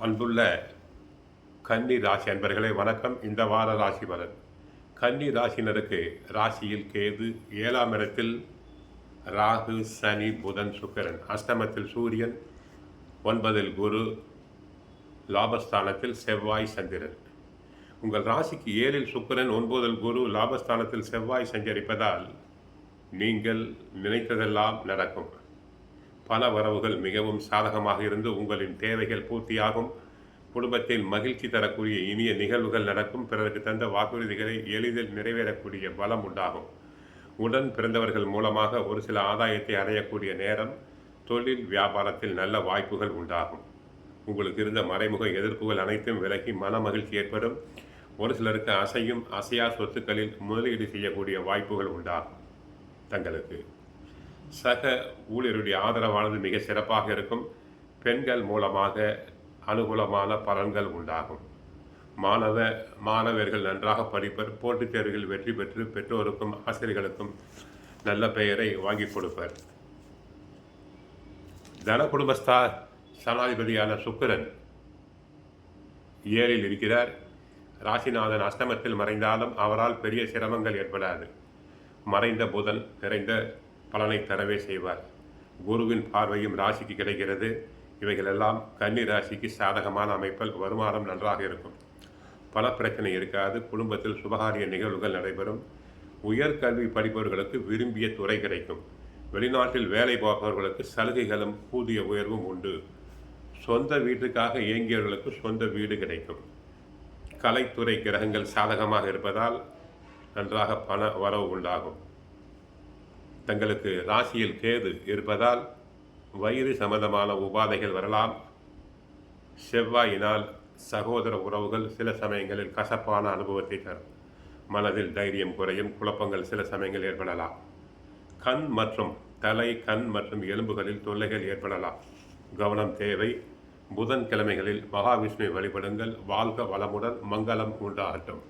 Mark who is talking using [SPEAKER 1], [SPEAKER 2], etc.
[SPEAKER 1] அன்புள்ள கன்னி ராசி அன்பர்களே வணக்கம். இந்த வார ராசி பலன். கன்னி ராசினருக்கு ராசியில் கேது, 7ஆம் இடத்தில் ராகு, சனி, புதன், சுக்கிரன், அஷ்டமத்தில் சூரியன், 9இல் குரு, லாபஸ்தானத்தில் செவ்வாய், சந்திரன். உங்கள் ராசிக்கு 7இல் சுக்கிரன், 9இல் குரு, லாபஸ்தானத்தில் செவ்வாய் சஞ்சரிப்பதால் நீங்கள் நினைத்ததெல்லாம் நடக்கும். பண வரவுகள் மிகவும் சாதகமாக இருந்து உங்களின் தேவைகள் பூர்த்தியாகும். குடும்பத்தில் மகிழ்ச்சி தரக்கூடிய இனிய நிகழ்வுகள் நடக்கும். பிறருக்கு தந்த வாக்குறுதிகளை எளிதில் நிறைவேறக்கூடிய பலம் உண்டாகும். உடன் பிறந்தவர்கள் மூலமாக ஒரு சில ஆதாயத்தை அடையக்கூடிய நேரம். தொழில் வியாபாரத்தில் நல்ல வாய்ப்புகள் உண்டாகும். உங்களுக்கு இருந்த மறைமுக எதிர்ப்புகள் அனைத்தும் விலகி மன மகிழ்ச்சி ஏற்படும். ஒரு சிலருக்கு அசையும் அசையா சொத்துக்களில் முதலீடு செய்யக்கூடிய வாய்ப்புகள் உண்டாகும். தங்களுக்கு சக ஊழியருடைய ஆதரவானது மிக சிறப்பாக இருக்கும். பெண்கள் மூலமாக அனுகூலமான பலன்கள் உண்டாகும். மாணவர்கள் நன்றாக படிப்பர். போட்டித் தேர்வுகளில் வெற்றி பெற்று பெற்றோருக்கும் ஆசிரியர்களுக்கும் நல்ல பெயரை வாங்கி கொடுப்பர். தன குடும்பஸ்தா சனாதிபதியான சுக்கிரன் 7இல் இருக்கிறார். ராசிநாதன் அஷ்டமத்தில் மறைந்தாலும் அவரால் பெரிய சிரமங்கள் ஏற்படாது. மறைந்த புதன் நிறைந்த பலனை தரவே செய்வார். குருவின் பார்வையும் ராசிக்கு கிடைக்கிறது. இவைகளெல்லாம் கன்னி ராசிக்கு சாதகமான அமைப்பில் வருமானம் நன்றாக இருக்கும். பல பிரச்சனை இருக்காது. குடும்பத்தில் சுபகாரிய நிகழ்வுகள் நடைபெறும். உயர்கல்வி படிப்பவர்களுக்கு விரும்பிய துறை கிடைக்கும். வெளிநாட்டில் வேலை பார்ப்பவர்களுக்கு சலுகைகளும் ஊதிய உயர்வும் உண்டு. சொந்த வீட்டுக்காக இயங்கியவர்களுக்கு சொந்த வீடு கிடைக்கும். கலைத்துறை கிரகங்கள் சாதகமாக இருப்பதால் நன்றாக பண வரவு உண்டாகும். தங்களுக்கு ராசியில் கேது இருப்பதால் வயிறு சம்பந்தமான உபாதைகள் வரலாம். செவ்வாயினால் சகோதர உறவுகள் சில சமயங்களில் கசப்பான அனுபவத்தை தரும். மனதில் தைரியம் குறையும். குழப்பங்கள் சில சமயங்கள் ஏற்படலாம். கண் மற்றும் கண் மற்றும் எலும்புகளில் தொல்லைகள் ஏற்படலாம். கவனம் தேவை. புதன்கிழமைகளில் மகாவிஷ்ணுவை வழிபடுங்கள். வாழ்க வளமுடன். மங்களம் உண்டாகட்டும்.